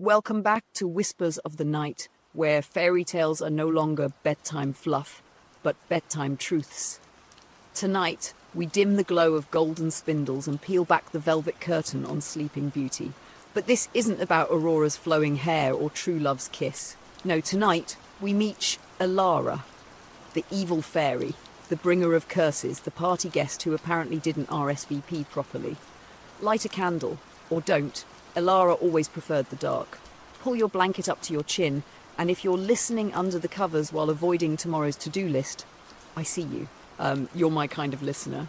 Welcome back to Whispers of the Night, where fairy tales are no longer bedtime fluff, but bedtime truths. Tonight, we dim the glow of golden spindles and peel back the velvet curtain on Sleeping Beauty. But this isn't about Aurora's flowing hair or true love's kiss. No, tonight, we meet Elara, the evil fairy, the bringer of curses, the party guest who apparently didn't RSVP properly. Light a candle, or don't. Elara always preferred the dark. Pull your blanket up to your chin, and if you're listening under the covers while avoiding tomorrow's to-do list, I see you. You're my kind of listener.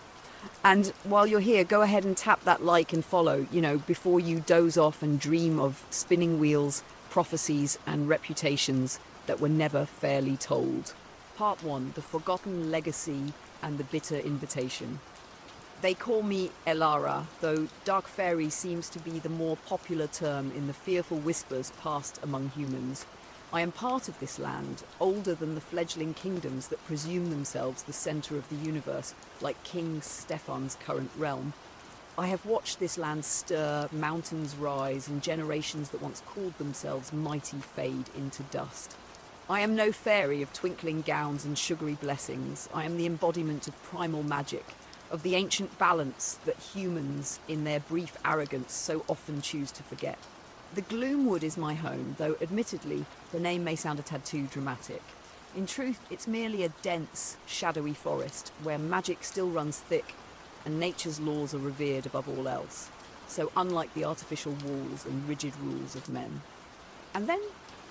And while you're here, go ahead and tap that like and follow, before you doze off and dream of spinning wheels, prophecies, and reputations that were never fairly told. Part 1, The Forgotten Legacy and the Bitter Invitation. They call me Elara, though dark fairy seems to be the more popular term in the fearful whispers passed among humans. I am part of this land, older than the fledgling kingdoms that presume themselves the centre of the universe, like King Stefan's current realm. I have watched this land stir, mountains rise, and generations that once called themselves mighty fade into dust. I am no fairy of twinkling gowns and sugary blessings. I am the embodiment of primal magic, of the ancient balance that humans, in their brief arrogance, so often choose to forget. The Gloomwood is my home, though admittedly the name may sound a tad too dramatic. In truth, it's merely a dense, shadowy forest where magic still runs thick and nature's laws are revered above all else. So unlike the artificial walls and rigid rules of men. And then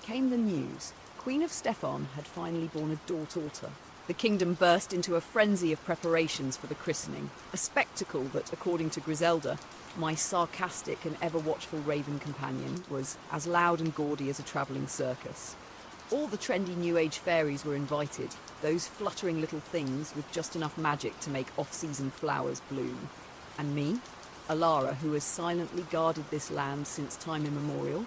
came the news. Queen of Stefan had finally born a daughter. The kingdom burst into a frenzy of preparations for the christening, a spectacle that, according to Griselda, my sarcastic and ever-watchful raven companion, was as loud and gaudy as a travelling circus. All the trendy New Age fairies were invited, those fluttering little things with just enough magic to make off-season flowers bloom. And me, Elara, who has silently guarded this land since time immemorial.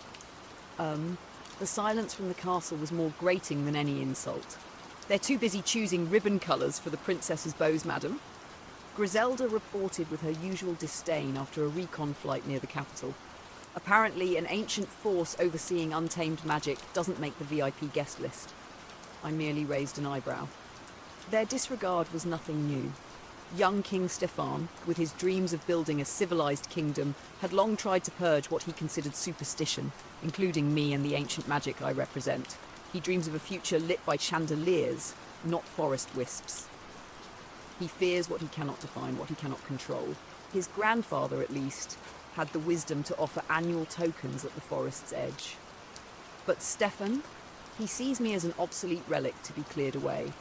The silence from the castle was more grating than any insult. They're too busy choosing ribbon colours for the princess's bows, madam. Griselda reported with her usual disdain after a recon flight near the capital. Apparently, an ancient force overseeing untamed magic doesn't make the VIP guest list. I merely raised an eyebrow. Their disregard was nothing new. Young King Stefan, with his dreams of building a civilized kingdom, had long tried to purge what he considered superstition, including me and the ancient magic I represent. He dreams of a future lit by chandeliers, not forest wisps. He fears what he cannot define, what he cannot control. His grandfather, at least, had the wisdom to offer annual tokens at the forest's edge. But Stefan, he sees me as an obsolete relic to be cleared away.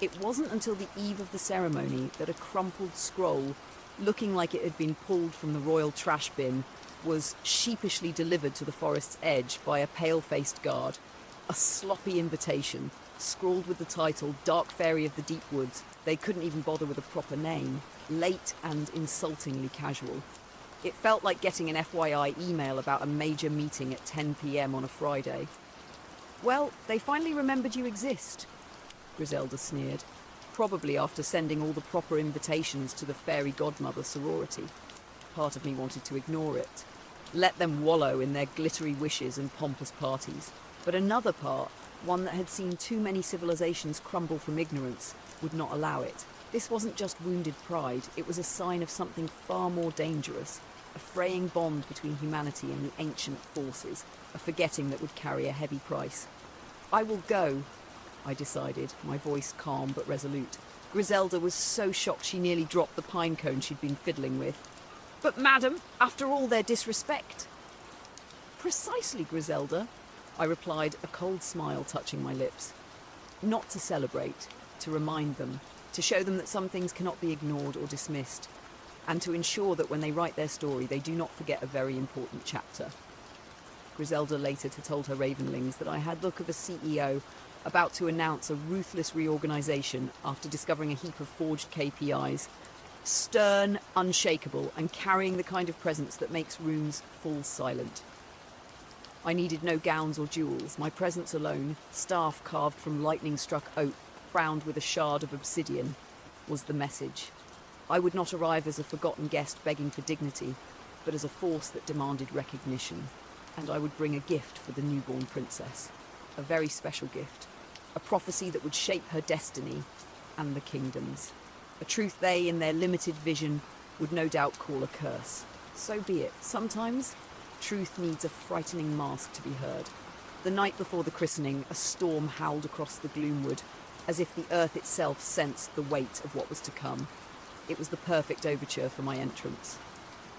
It wasn't until the eve of the ceremony that a crumpled scroll, looking like it had been pulled from the royal trash bin, was sheepishly delivered to the forest's edge by a pale-faced guard. A sloppy invitation, scrawled with the title Dark Fairy of the Deep Woods. They couldn't even bother with a proper name. Late and insultingly casual. It felt like getting an FYI email about a major meeting at 10 p.m. on a Friday. Well, they finally remembered you exist, Griselda sneered, probably after sending all the proper invitations to the fairy godmother sorority. Part of me wanted to ignore it. Let them wallow in their glittery wishes and pompous parties. But another part, one that had seen too many civilizations crumble from ignorance, would not allow it. This wasn't just wounded pride, it was a sign of something far more dangerous, a fraying bond between humanity and the ancient forces, a forgetting that would carry a heavy price. I will go, I decided, my voice calm but resolute. Griselda was so shocked she nearly dropped the pine cone she'd been fiddling with. But madam, after all their disrespect. Precisely, Griselda, I replied, a cold smile touching my lips. Not to celebrate, to remind them, to show them that some things cannot be ignored or dismissed, and to ensure that when they write their story, they do not forget a very important chapter. Griselda later told her ravenlings that I had the look of a CEO about to announce a ruthless reorganization after discovering a heap of forged KPIs, stern, unshakable, and carrying the kind of presence that makes rooms fall silent. I needed no gowns or jewels. My presence alone, staff carved from lightning-struck oak, crowned with a shard of obsidian, was the message. I would not arrive as a forgotten guest begging for dignity, but as a force that demanded recognition. and I would bring a gift for the newborn princess. A very special gift. A prophecy that would shape her destiny and the kingdom's. A truth they, in their limited vision, would no doubt call a curse. So be it. Sometimes, truth needs a frightening mask to be heard. The night before the christening, a storm howled across the gloomwood, as if the earth itself sensed the weight of what was to come. It was the perfect overture for my entrance.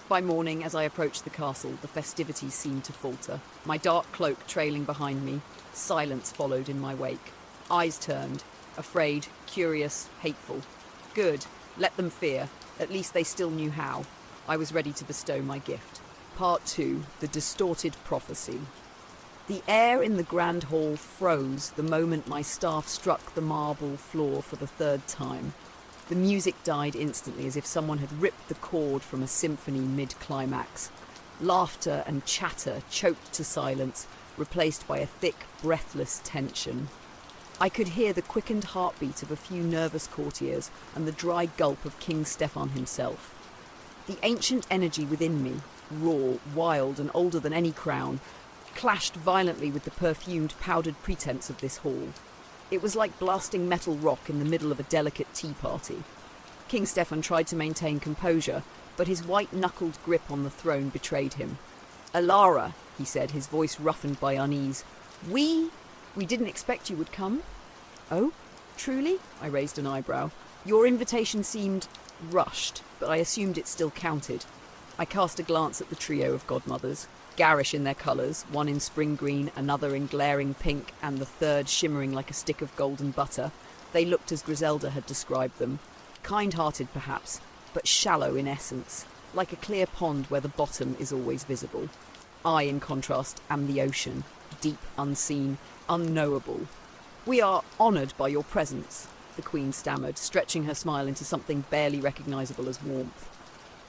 By morning, as I approached the castle, the festivities seemed to falter. My dark cloak trailing behind me, silence followed in my wake. Eyes turned, afraid, curious, hateful. Good, let them fear. At least they still knew how. I was ready to bestow my gift. Part 2, The Distorted Prophecy. The air in the grand hall froze the moment my staff struck the marble floor for the third time. The music died instantly, as if someone had ripped the chord from a symphony mid-climax. Laughter and chatter choked to silence, replaced by a thick, breathless tension. I could hear the quickened heartbeat of a few nervous courtiers and the dry gulp of King Stefan himself. The ancient energy within me, raw, wild, and older than any crown, clashed violently with the perfumed, powdered pretense of this hall. It was like blasting metal rock in the middle of a delicate tea party. King Stefan tried to maintain composure, but his white-knuckled grip on the throne betrayed him. "Elara," he said, his voice roughened by unease. We didn't expect you would come." "Oh, truly?" I raised an eyebrow. "Your invitation seemed rushed, but I assumed it still counted." I cast a glance at the trio of godmothers, garish in their colours, one in spring green, another in glaring pink, and the third shimmering like a stick of golden butter. They looked as Griselda had described them. Kind-hearted, perhaps, but shallow in essence, like a clear pond where the bottom is always visible. I, in contrast, am the ocean, deep, unseen, unknowable. "We are honoured by your presence," the Queen stammered, stretching her smile into something barely recognisable as warmth.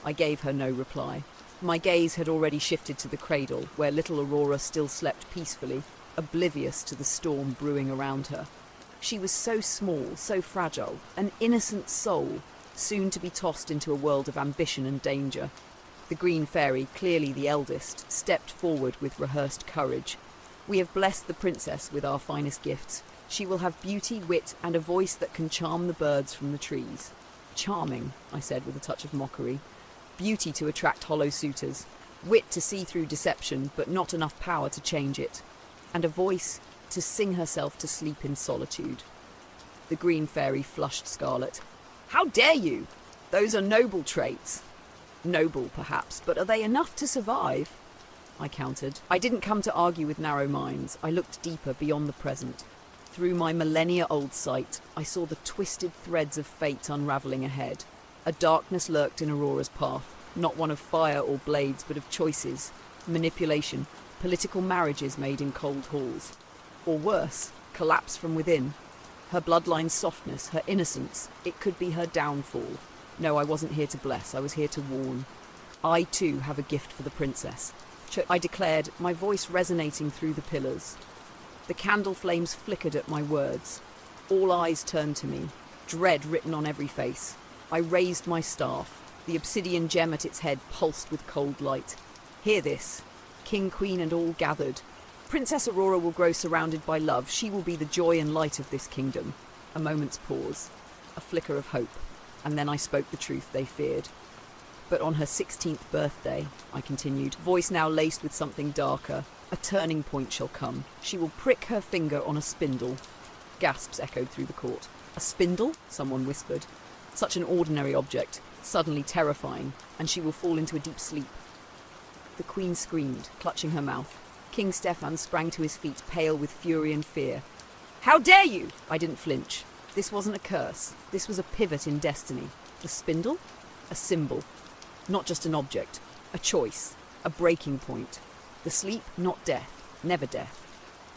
I gave her no reply. My gaze had already shifted to the cradle, where little Aurora still slept peacefully, oblivious to the storm brewing around her. She was so small, so fragile, an innocent soul, soon to be tossed into a world of ambition and danger. The Green Fairy, clearly the eldest, stepped forward with rehearsed courage. "We have blessed the princess with our finest gifts. She will have beauty, wit, and a voice that can charm the birds from the trees." "Charming," I said with a touch of mockery. "Beauty to attract hollow suitors, wit to see through deception, but not enough power to change it, and a voice to sing herself to sleep in solitude." The Green Fairy flushed scarlet. "How dare you? Those are noble traits." "Noble, perhaps, but are they enough to survive?" I countered. I didn't come to argue with narrow minds. I looked deeper, beyond the present. Through my millennia-old sight, I saw the twisted threads of fate unravelling ahead. A darkness lurked in Aurora's path, not one of fire or blades, but of choices, manipulation, political marriages made in cold halls. Or worse, collapse from within. Her bloodline's softness, her innocence, it could be her downfall. No, I wasn't here to bless, I was here to warn. I, too, have a gift for the princess, I declared, my voice resonating through the pillars. The candle flames flickered at my words. All eyes turned to me, dread written on every face. I raised my staff. The obsidian gem at its head pulsed with cold light. "Hear this. King, queen, and all gathered. Princess Aurora will grow surrounded by love. She will be the joy and light of this kingdom." A moment's pause, a flicker of hope, and then I spoke the truth they feared. "But on her 16th birthday," I continued, voice now laced with something darker, "a turning point shall come. She will prick her finger on a spindle." Gasps echoed through the court. "A spindle?" someone whispered. "Such an ordinary object, suddenly terrifying, and she will fall into a deep sleep." The Queen screamed, clutching her mouth. King Stefan sprang to his feet, pale with fury and fear. "How dare you?" I didn't flinch. This wasn't a curse. This was a pivot in destiny. The spindle? A symbol. Not just an object. A choice. A breaking point. The sleep, not death. Never death.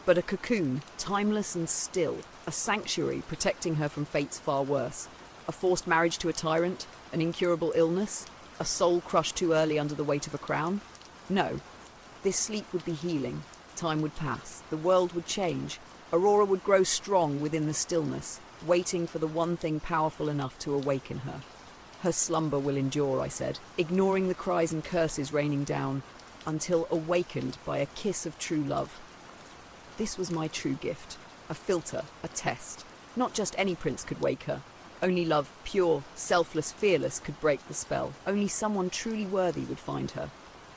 But a cocoon, timeless and still. A sanctuary protecting her from fates far worse. A forced marriage to a tyrant? An incurable illness? A soul crushed too early under the weight of a crown? No. This sleep would be healing. Time would pass. The world would change. Aurora would grow strong within the stillness, waiting for the one thing powerful enough to awaken her. "Her slumber will endure," I said, ignoring the cries and curses raining down. until awakened by a kiss of true love. This was my true gift, a filter, a test. Not just any prince could wake her. Only love, pure, selfless, fearless, could break the spell. Only someone truly worthy would find her.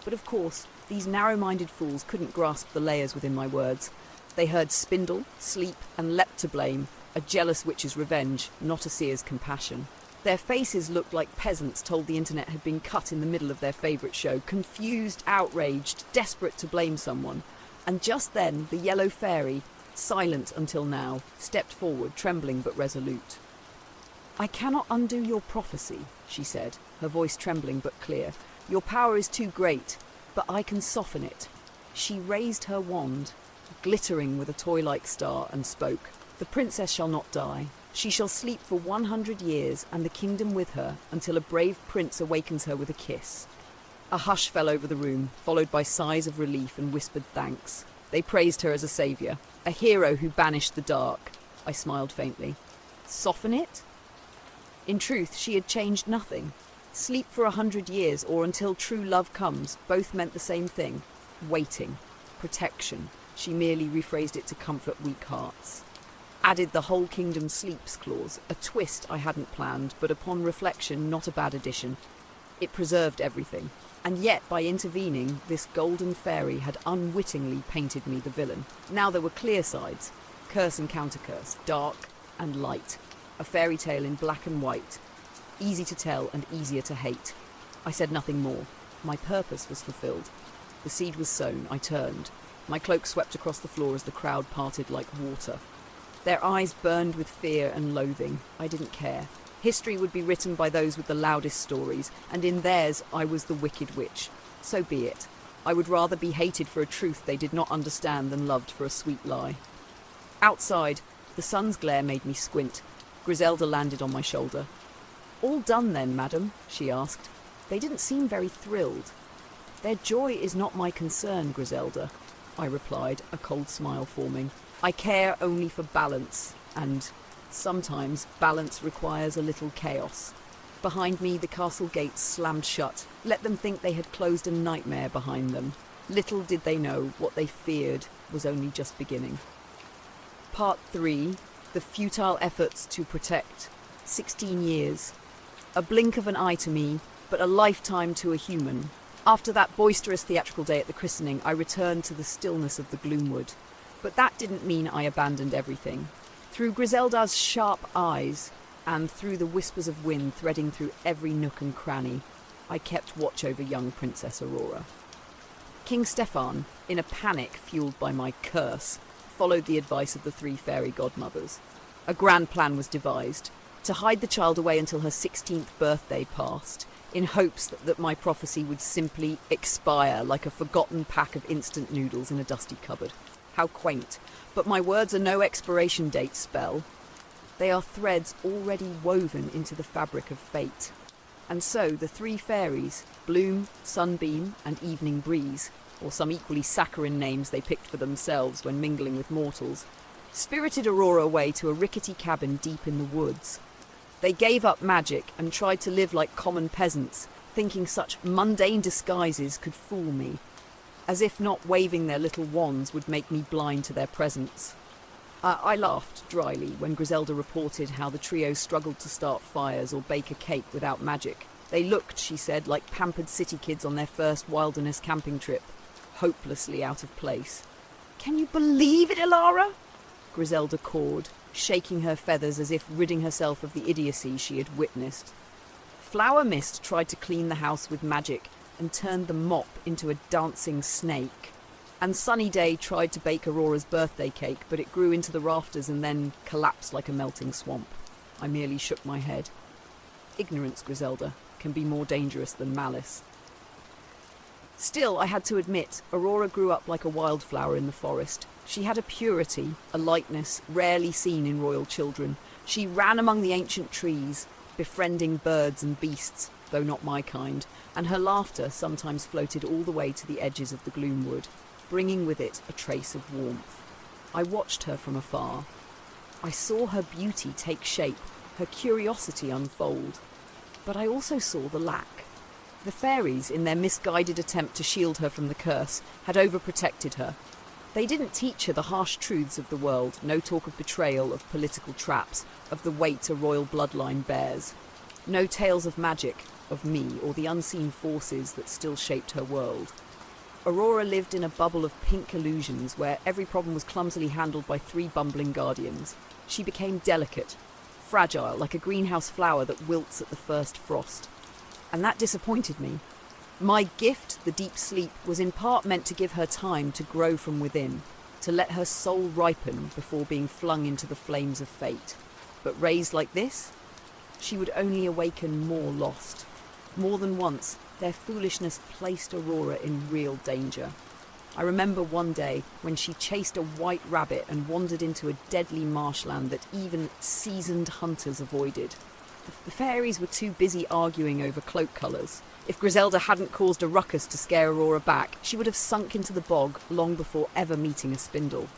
But of course, these narrow-minded fools couldn't grasp the layers within my words. They heard spindle, sleep, and leapt to blame, a jealous witch's revenge, not a seer's compassion. Their faces looked like peasants told the internet had been cut in the middle of their favourite show, confused, outraged, desperate to blame someone. And just then, the yellow fairy, silent until now, stepped forward, trembling but resolute. "I cannot undo your prophecy," she said, her voice trembling but clear. "Your power is too great, but I can soften it." She raised her wand, glittering with a toy-like star, and spoke. "The princess shall not die. She shall sleep for 100 years, and the kingdom with her, until a brave prince awakens her with a kiss." A hush fell over the room, followed by sighs of relief and whispered thanks. They praised her as a saviour, a hero who banished the dark. I smiled faintly. Soften it? In truth, she had changed nothing. Sleep for 100 years, or until true love comes, both meant the same thing. Waiting. Protection. She merely rephrased it to comfort weak hearts. Added the whole kingdom sleeps clause, a twist I hadn't planned, but upon reflection, not a bad addition. It preserved everything. And yet, by intervening, this golden fairy had unwittingly painted me the villain. Now there were clear sides. Curse and countercurse. Dark and light. A fairy tale in black and white. Easy to tell and easier to hate. I said nothing more. My purpose was fulfilled. The seed was sown. I turned. My cloak swept across the floor as the crowd parted like water. Their eyes burned with fear and loathing. I didn't care. History would be written by those with the loudest stories, and in theirs I was the wicked witch. So be it. I would rather be hated for a truth they did not understand than loved for a sweet lie. Outside, the sun's glare made me squint. Griselda landed on my shoulder. "All done then, madam?" she asked. They didn't seem very thrilled. "Their joy is not my concern, Griselda," I replied, a cold smile forming. "I care only for balance, and sometimes balance requires a little chaos." Behind me, the castle gates slammed shut. Let them think they had closed a nightmare behind them. Little did they know what they feared was only just beginning. Part 3. The futile efforts to protect. 16 years. A blink of an eye to me, but a lifetime to a human. After that boisterous theatrical day at the christening, I returned to the stillness of the Gloomwood. But that didn't mean I abandoned everything. Through Griselda's sharp eyes, and through the whispers of wind threading through every nook and cranny, I kept watch over young Princess Aurora. King Stefan, in a panic fueled by my curse, followed the advice of the 3 fairy godmothers. A grand plan was devised, to hide the child away until her 16th birthday passed, in hopes that my prophecy would simply expire like a forgotten pack of instant noodles in a dusty cupboard. How quaint, but my words are no expiration date spell. They are threads already woven into the fabric of fate. And so the 3 fairies, Bloom, Sunbeam, and Evening Breeze, or some equally saccharine names they picked for themselves when mingling with mortals, spirited Aurora away to a rickety cabin deep in the woods. They gave up magic and tried to live like common peasants, thinking such mundane disguises could fool me, as if not waving their little wands would make me blind to their presence. I laughed dryly when Griselda reported how the trio struggled to start fires or bake a cake without magic. They looked, she said, like pampered city kids on their first wilderness camping trip, hopelessly out of place. "Can you believe it, Elara?" Griselda cawed, shaking her feathers as if ridding herself of the idiocy she had witnessed. Flower Mist tried to clean the house with magic and turned the mop into a dancing snake. And Sunny Day tried to bake Aurora's birthday cake, but it grew into the rafters and then collapsed like a melting swamp. I merely shook my head. Ignorance, Griselda, can be more dangerous than malice. Still, I had to admit, Aurora grew up like a wildflower in the forest. She had a purity, a lightness, rarely seen in royal children. She ran among the ancient trees, befriending birds and beasts, though not my kind, and her laughter sometimes floated all the way to the edges of the Gloomwood, bringing with it a trace of warmth. I watched her from afar. I saw her beauty take shape, her curiosity unfold. But I also saw the lack. The fairies, in their misguided attempt to shield her from the curse, had overprotected her. They didn't teach her the harsh truths of the world, no talk of betrayal, of political traps, of the weight a royal bloodline bears. No tales of magic, of me, or the unseen forces that still shaped her world. Aurora lived in a bubble of pink illusions where every problem was clumsily handled by 3 bumbling guardians. She became delicate, fragile, like a greenhouse flower that wilts at the first frost. And that disappointed me. My gift, the deep sleep, was in part meant to give her time to grow from within, to let her soul ripen before being flung into the flames of fate. But raised like this, she would only awaken more lost. More than once, their foolishness placed Aurora in real danger. I remember one day when she chased a white rabbit and wandered into a deadly marshland that even seasoned hunters avoided. The fairies were too busy arguing over cloak colours. If Griselda hadn't caused a ruckus to scare Aurora back, she would have sunk into the bog long before ever meeting a spindle.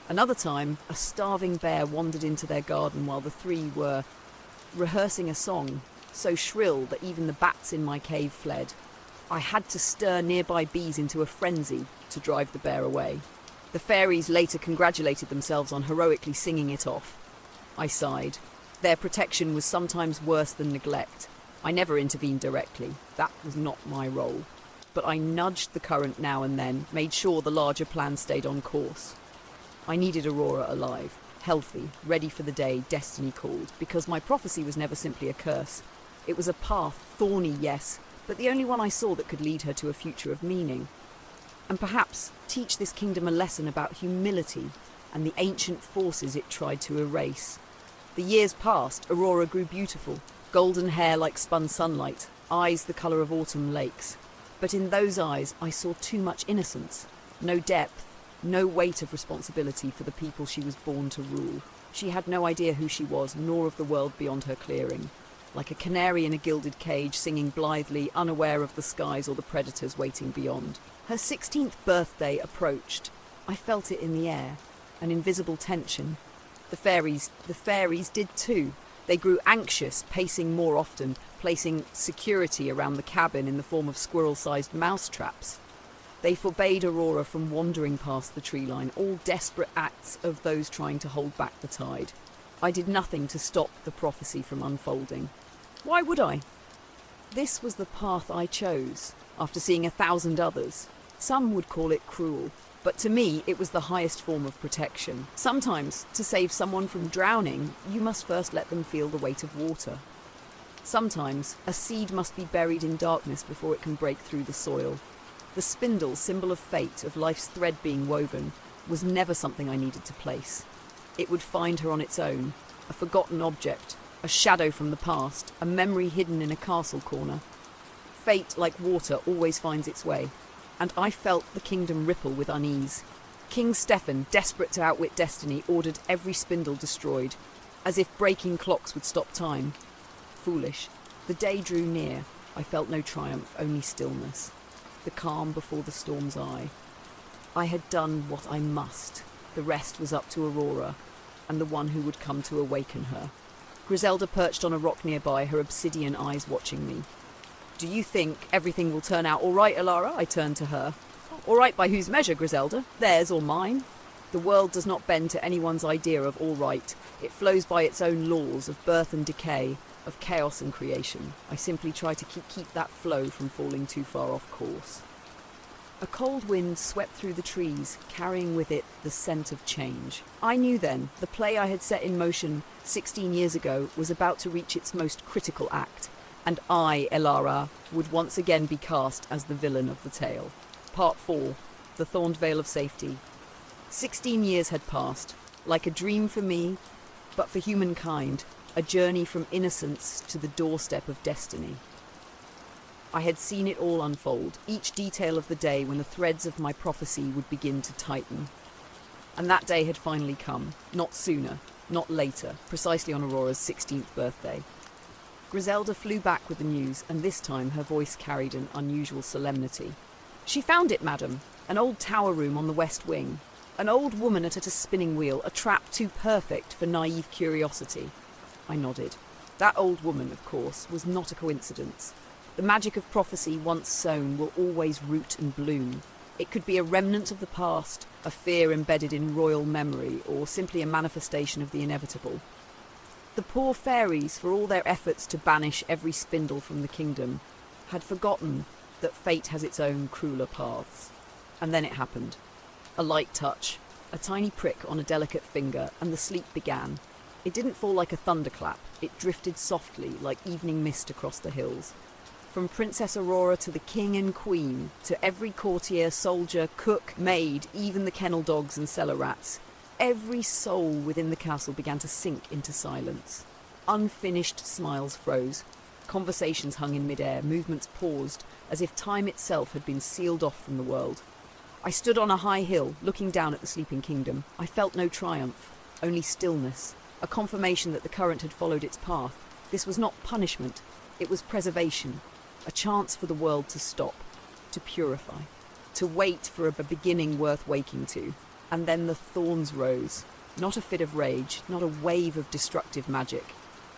Another time, a starving bear wandered into their garden while the 3 were rehearsing a song, so shrill that even the bats in my cave fled. I had to stir nearby bees into a frenzy to drive the bear away. The fairies later congratulated themselves on heroically singing it off. I sighed. Their protection was sometimes worse than neglect. I never intervened directly. That was not my role. But I nudged the current now and then, made sure the larger plan stayed on course. I needed Aurora alive, healthy, ready for the day destiny called, because my prophecy was never simply a curse. It was a path, thorny, yes, but the only one I saw that could lead her to a future of meaning. And perhaps teach this kingdom a lesson about humility and the ancient forces it tried to erase. The years passed, Aurora grew beautiful, golden hair like spun sunlight, eyes the colour of autumn lakes. But in those eyes I saw too much innocence, no depth, no weight of responsibility for the people she was born to rule. She had no idea who she was, nor of the world beyond her clearing. Like a canary in a gilded cage, singing blithely, unaware of the skies or the predators waiting beyond. Her 16th birthday approached. I felt it in the air, an invisible tension. The fairies did too. They grew anxious, pacing more often, placing security around the cabin in the form of squirrel-sized mouse traps. They forbade Aurora from wandering past the tree line, all desperate acts of those trying to hold back the tide. I did nothing to stop the prophecy from unfolding. Why would I? This was the path I chose, after seeing 1,000 others. Some would call it cruel, but to me it was the highest form of protection. Sometimes, to save someone from drowning, you must first let them feel the weight of water. Sometimes, a seed must be buried in darkness before it can break through the soil. The spindle, symbol of fate, of life's thread being woven, was never something I needed to place. It would find her on its own, a forgotten object, a shadow from the past, a memory hidden in a castle corner. Fate, like water, always finds its way, and I felt the kingdom ripple with unease. King Stefan, desperate to outwit destiny, ordered every spindle destroyed, as if breaking clocks would stop time. Foolish. The day drew near. I felt no triumph, only stillness. The calm before the storm's eye. I had done what I must. The rest was up to Aurora, and the one who would come to awaken her. Griselda perched on a rock nearby, her obsidian eyes watching me. "Do you think everything will turn out all right, Elara?" I turned to her. "All right by whose measure, Griselda? Theirs or mine? The world does not bend to anyone's idea of all right. It flows by its own laws of birth and decay, of chaos and creation. I simply try to keep that flow from falling too far off course." A cold wind swept through the trees, carrying with it the scent of change. I knew then the play I had set in motion 16 years ago was about to reach its most critical act, and I, Elara, would once again be cast as the villain of the tale. Part 4. The Thorned Veil of Safety. 16 years had passed, like a dream for me, but for humankind, a journey from innocence to the doorstep of destiny. I had seen it all unfold, each detail of the day when the threads of my prophecy would begin to tighten. And that day had finally come, not sooner, not later, precisely on Aurora's 16th birthday. Griselda flew back with the news, and this time her voice carried an unusual solemnity. "She found it, madam, an old tower room on the west wing. An old woman at a spinning wheel, a trap too perfect for naive curiosity." I nodded. That old woman, of course, was not a coincidence. The magic of prophecy once sown will always root and bloom. It could be a remnant of the past, a fear embedded in royal memory, or simply a manifestation of the inevitable. The poor fairies, for all their efforts to banish every spindle from the kingdom, had forgotten that fate has its own crueler paths. And then it happened. A light touch, a tiny prick on a delicate finger, and the sleep began. It didn't fall like a thunderclap. It drifted softly, like evening mist across the hills. From Princess Aurora to the king and queen, to every courtier, soldier, cook, maid, even the kennel dogs and cellar rats, every soul within the castle began to sink into silence. Unfinished smiles froze. Conversations hung in midair, movements paused, as if time itself had been sealed off from the world. I stood on a high hill, looking down at the sleeping kingdom. I felt no triumph, only stillness, a confirmation that the current had followed its path. This was not punishment, it was preservation, a chance for the world to stop, to purify, to wait for a beginning worth waking to. And then the thorns rose, not a fit of rage, not a wave of destructive magic.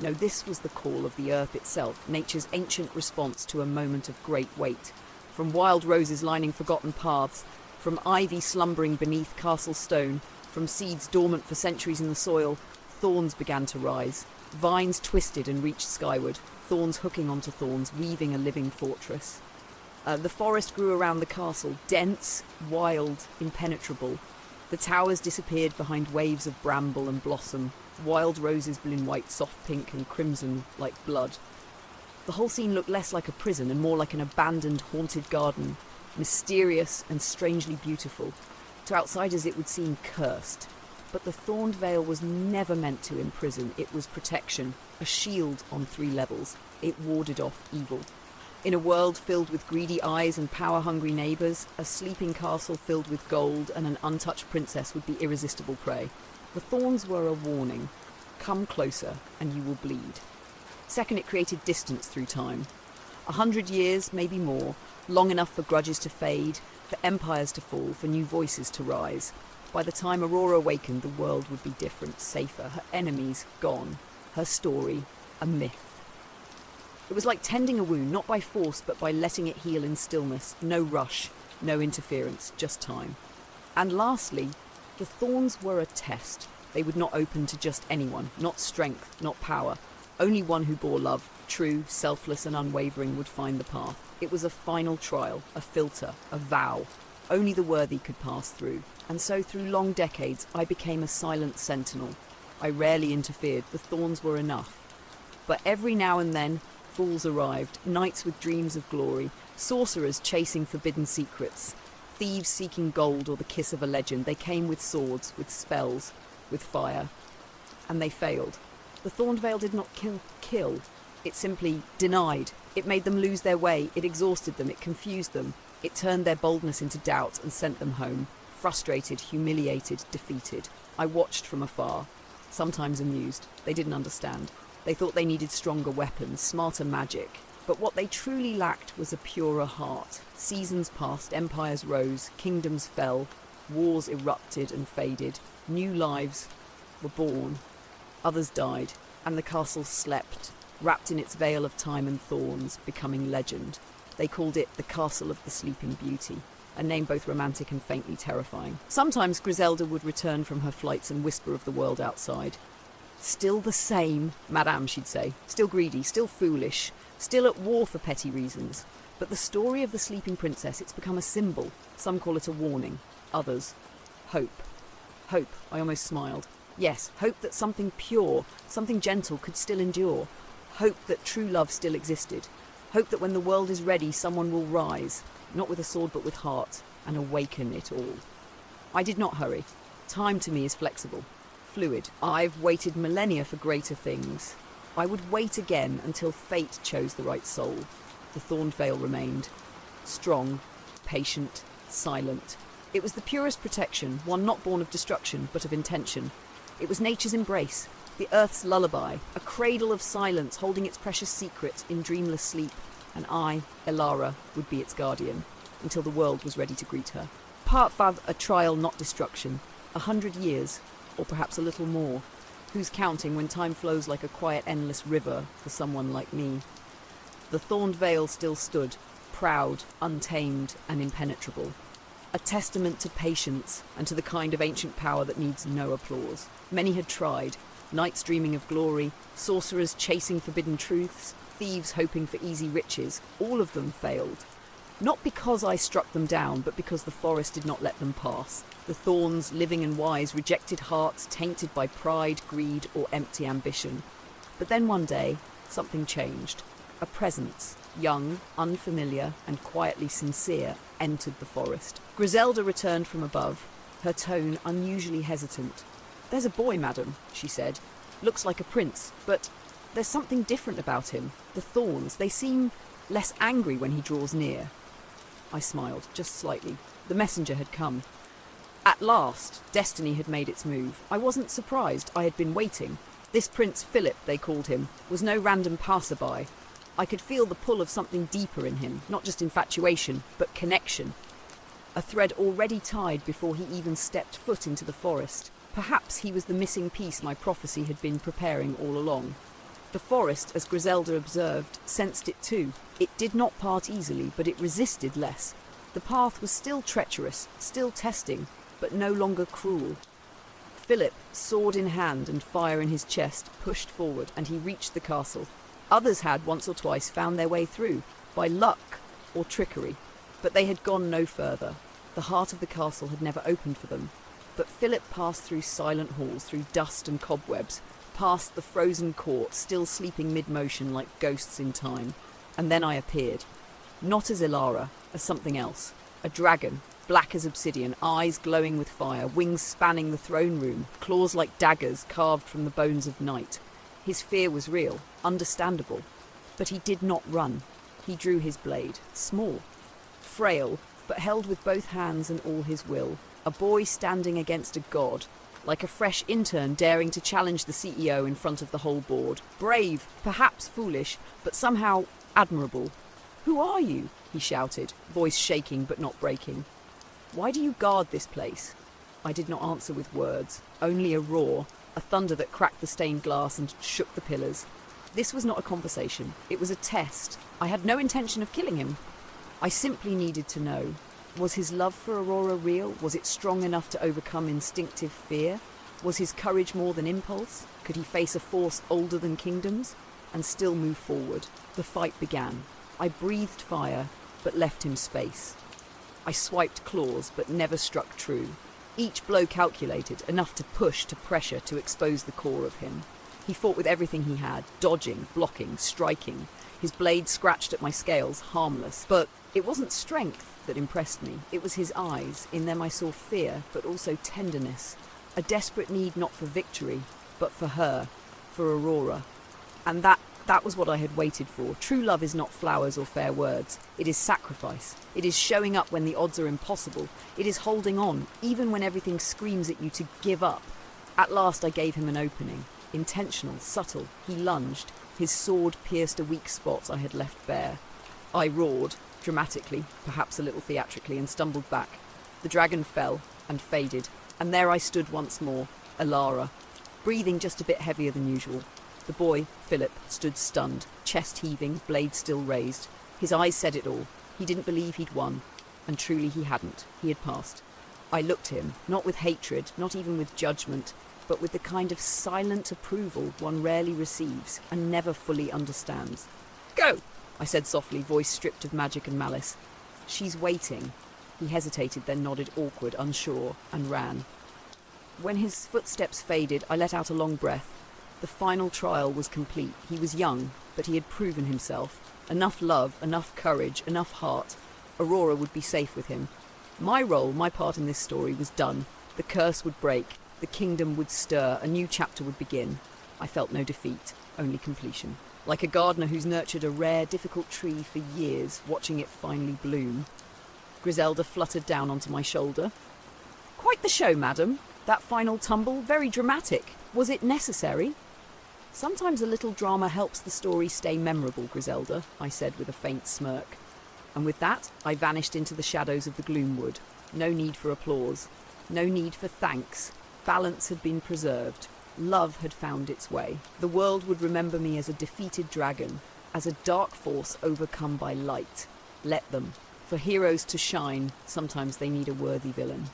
No, this was the call of the earth itself, nature's ancient response to a moment of great weight. From wild roses lining forgotten paths, from ivy slumbering beneath castle stone, from seeds dormant for centuries in the soil, thorns began to rise. Vines twisted and reached skyward, thorns hooking onto thorns, weaving a living fortress. The forest grew around the castle, dense, wild, impenetrable. The towers disappeared behind waves of bramble and blossom. Wild roses blew in white, soft pink and crimson like blood. The whole scene looked less like a prison and more like an abandoned, haunted garden, mysterious and strangely beautiful. To outsiders it would seem cursed. But the thorned veil was never meant to imprison. It was protection, a shield on 3 levels. It warded off evil. In a world filled with greedy eyes and power-hungry neighbours, a sleeping castle filled with gold and an untouched princess would be irresistible prey. The thorns were a warning. Come closer and you will bleed. Second, it created distance through time. 100 years, maybe more, long enough for grudges to fade, for empires to fall, for new voices to rise. By the time Aurora awakened, the world would be different, safer, her enemies gone, her story a myth. It was like tending a wound, not by force, but by letting it heal in stillness. No rush, no interference, just time. And lastly, the thorns were a test. They would not open to just anyone, not strength, not power. Only one who bore love, true, selfless and unwavering, would find the path. It was a final trial, a filter, a vow. Only the worthy could pass through. And so through long decades, I became a silent sentinel. I rarely interfered, the thorns were enough. But every now and then, fools arrived, knights with dreams of glory, sorcerers chasing forbidden secrets, thieves seeking gold or the kiss of a legend. They came with swords, with spells, with fire. And they failed. The thorned veil did not kill. It simply denied. It made them lose their way. It exhausted them. It confused them. It turned their boldness into doubt and sent them home. Frustrated, humiliated, defeated. I watched from afar, sometimes amused. They didn't understand. They thought they needed stronger weapons, smarter magic. But what they truly lacked was a purer heart. Seasons passed, empires rose, kingdoms fell, wars erupted and faded. New lives were born. Others died, and the castle slept, wrapped in its veil of time and thorns, becoming legend. They called it the Castle of the Sleeping Beauty, a name both romantic and faintly terrifying. Sometimes Griselda would return from her flights and whisper of the world outside. Still the same, madame, she'd say. Still greedy, still foolish, still at war for petty reasons. But the story of the sleeping princess, it's become a symbol. Some call it a warning, others, hope. Hope, I almost smiled. Yes, hope that something pure, something gentle could still endure. Hope that true love still existed. Hope that when the world is ready, someone will rise, not with a sword but with heart, and awaken it all. I did not hurry. Time to me is flexible, fluid. I've waited millennia for greater things. I would wait again until fate chose the right soul. The thorned veil remained. Strong, patient, silent. It was the purest protection, one not born of destruction, but of intention. It was nature's embrace, the earth's lullaby, a cradle of silence holding its precious secret in dreamless sleep, and I, Elara, would be its guardian, until the world was ready to greet her. Part 5, a trial not destruction, 100 years, or perhaps a little more. Who's counting when time flows like a quiet, endless river for someone like me? The thorned veil still stood, proud, untamed, and impenetrable. A testament to patience and to the kind of ancient power that needs no applause. Many had tried, knights dreaming of glory, sorcerers chasing forbidden truths, thieves hoping for easy riches. All of them failed. Not because I struck them down, but because the forest did not let them pass. The thorns, living and wise, rejected hearts tainted by pride, greed, or empty ambition. But then one day, something changed. A presence, young, unfamiliar, and quietly sincere, entered the forest. Griselda returned from above, her tone unusually hesitant. "There's a boy, madam," she said. "Looks like a prince, but there's something different about him. The thorns, they seem less angry when he draws near." I smiled, just slightly. The messenger had come. At last, destiny had made its move. I wasn't surprised. I had been waiting. This Prince Philip, they called him, was no random passerby. I could feel the pull of something deeper in him, not just infatuation, but connection. A thread already tied before he even stepped foot into the forest. Perhaps he was the missing piece my prophecy had been preparing all along. The forest, as Griselda observed, sensed it too. It did not part easily, but it resisted less. The path was still treacherous, still testing, but no longer cruel. Philip, sword in hand and fire in his chest, pushed forward, and he reached the castle. Others had, once or twice, found their way through, by luck or trickery, but they had gone no further. The heart of the castle had never opened for them. But Philip passed through silent halls, through dust and cobwebs, past the frozen court, still sleeping mid-motion like ghosts in time. And then I appeared. Not as Elara, as something else. A dragon, black as obsidian, eyes glowing with fire, wings spanning the throne room, claws like daggers carved from the bones of night. His fear was real, understandable. But he did not run. He drew his blade, small, frail, but held with both hands and all his will. A boy standing against a god, like a fresh intern daring to challenge the CEO in front of the whole board. Brave, perhaps foolish, but somehow admirable. "Who are you?" he shouted, voice shaking but not breaking. "Why do you guard this place?" I did not answer with words, only a roar, a thunder that cracked the stained glass and shook the pillars. This was not a conversation, it was a test. I had no intention of killing him. I simply needed to know. Was his love for Aurora real? Was it strong enough to overcome instinctive fear? Was his courage more than impulse? Could he face a force older than kingdoms? And still move forward? The fight began. I breathed fire, but left him space. I swiped claws, but never struck true. Each blow calculated, enough to push, to pressure, to expose the core of him. He fought with everything he had, dodging, blocking, striking. His blade scratched at my scales, harmless. But it wasn't strength that impressed me. It was his eyes. In them I saw fear, but also tenderness. A desperate need not for victory, but for her, for Aurora. And that was what I had waited for. True love is not flowers or fair words. It is sacrifice. It is showing up when the odds are impossible. It is holding on, even when everything screams at you to give up. At last I gave him an opening. Intentional, subtle. He lunged. His sword pierced a weak spot I had left bare. I roared, dramatically, perhaps a little theatrically, and stumbled back. The dragon fell and faded, and there I stood once more, Elara, breathing just a bit heavier than usual. The boy, Philip, stood stunned, chest heaving, blade still raised. His eyes said it all. He didn't believe he'd won, and truly he hadn't. He had passed. I looked at him, not with hatred, not even with judgment, but with the kind of silent approval one rarely receives and never fully understands. "Go!" I said softly, voice stripped of magic and malice. "She's waiting." He hesitated, then nodded, awkward, unsure, and ran. When his footsteps faded, I let out a long breath. The final trial was complete. He was young, but he had proven himself. Enough love, enough courage, enough heart. Aurora would be safe with him. My role, my part in this story was done. The curse would break. The kingdom would stir. A new chapter would begin. I felt no defeat, only completion. Like a gardener who's nurtured a rare, difficult tree for years, watching it finally bloom. Griselda fluttered down onto my shoulder. "Quite the show, madam. That final tumble, very dramatic. Was it necessary?" "Sometimes a little drama helps the story stay memorable, Griselda," I said with a faint smirk. And with that, I vanished into the shadows of the gloomwood. No need for applause. No need for thanks. Balance had been preserved. Love had found its way. The world would remember me as a defeated dragon, as a dark force overcome by light. Let them. For heroes to shine, sometimes they need a worthy villain.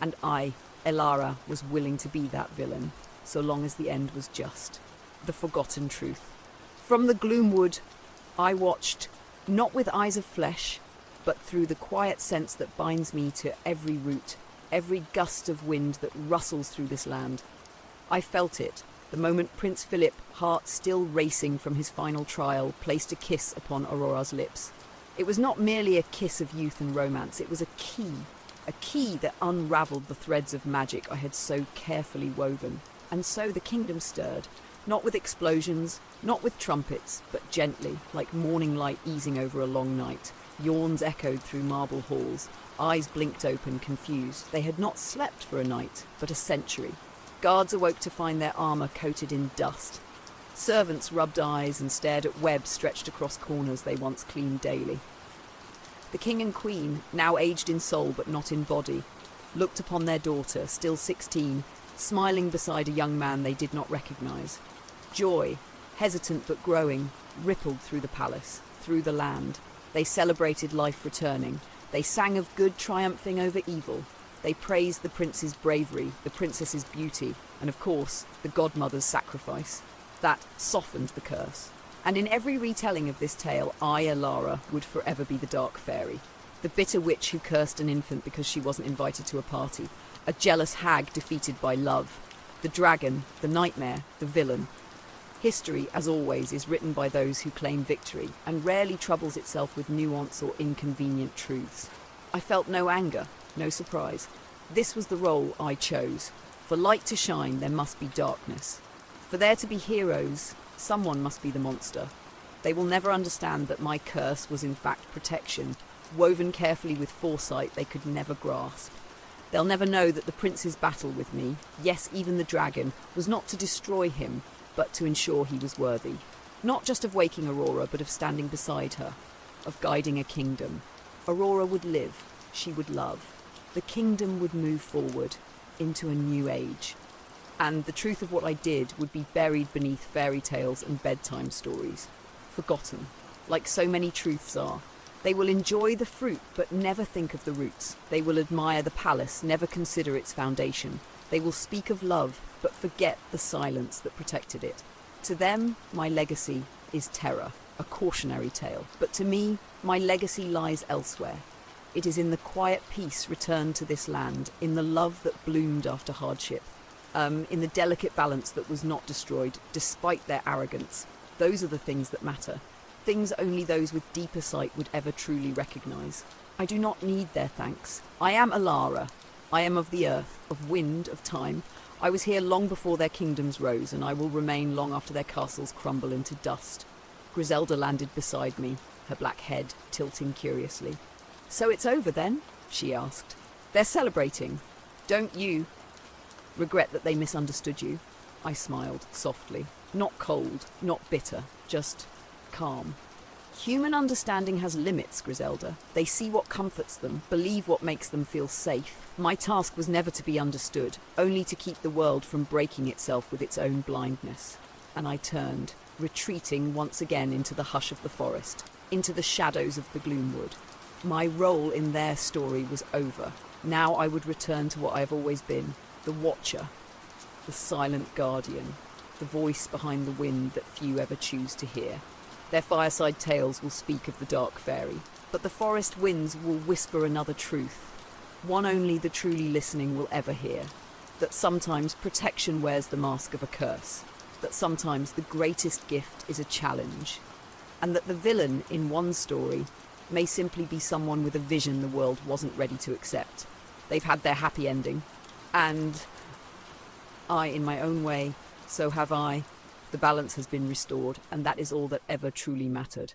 And I, Elara, was willing to be that villain, so long as the end was just. The forgotten truth. From the gloomwood, I watched, not with eyes of flesh, but through the quiet sense that binds me to every root, every gust of wind that rustles through this land. I felt it, the moment Prince Philip, heart still racing from his final trial, placed a kiss upon Aurora's lips. It was not merely a kiss of youth and romance, it was a key that unravelled the threads of magic I had so carefully woven. And so the kingdom stirred, not with explosions, not with trumpets, but gently, like morning light easing over a long night. Yawns echoed through marble halls, eyes blinked open, confused. They had not slept for a night, but a century. Guards awoke to find their armour coated in dust. Servants rubbed eyes and stared at webs stretched across corners they once cleaned daily. The king and queen, now aged in soul but not in body, looked upon their daughter, still 16, smiling beside a young man they did not recognise. Joy, hesitant but growing, rippled through the palace, through the land. They celebrated life returning. They sang of good triumphing over evil. They praised the prince's bravery, the princess's beauty, and of course, the godmother's sacrifice. That softened the curse. And in every retelling of this tale, I, Elara, would forever be the dark fairy. The bitter witch who cursed an infant because she wasn't invited to a party. A jealous hag defeated by love. The dragon, the nightmare, the villain. History, as always, is written by those who claim victory, and rarely troubles itself with nuance or inconvenient truths. I felt no anger, no surprise. This was the role I chose. For light to shine, there must be darkness. For there to be heroes, someone must be the monster. They will never understand that my curse was in fact protection, woven carefully with foresight they could never grasp. They'll never know that the prince's battle with me, yes, even the dragon, was not to destroy him, but to ensure he was worthy. Not just of waking Aurora, but of standing beside her, of guiding a kingdom. Aurora would live, she would love. The kingdom would move forward, into a new age. And the truth of what I did would be buried beneath fairy tales and bedtime stories. Forgotten, like so many truths are. They will enjoy the fruit, but never think of the roots. They will admire the palace, never consider its foundation. They will speak of love, but forget the silence that protected it. To them, my legacy is terror, a cautionary tale. But to me, my legacy lies elsewhere. It is in the quiet peace returned to this land, in the love that bloomed after hardship, in the delicate balance that was not destroyed, despite their arrogance. Those are the things that matter. Things only those with deeper sight would ever truly recognise. I do not need their thanks. I am Elara. I am of the earth, of wind, of time. I was here long before their kingdoms rose, and I will remain long after their castles crumble into dust. Griselda landed beside me, her black head tilting curiously. "So it's over then?" she asked. "They're celebrating. Don't you regret that they misunderstood you?" I smiled softly. Not cold, not bitter, just calm. Human understanding has limits, Griselda. They see what comforts them, believe what makes them feel safe. My task was never to be understood, only to keep the world from breaking itself with its own blindness. And I turned, retreating once again into the hush of the forest, into the shadows of the gloomwood. My role in their story was over. Now I would return to what I have always been, the watcher, the silent guardian, the voice behind the wind that few ever choose to hear. Their fireside tales will speak of the dark fairy, but the forest winds will whisper another truth, one only the truly listening will ever hear, that sometimes protection wears the mask of a curse, that sometimes the greatest gift is a challenge, and that the villain in one story may simply be someone with a vision the world wasn't ready to accept. They've had their happy ending, and I, in my own way, so have I. The balance has been restored, and that is all that ever truly mattered.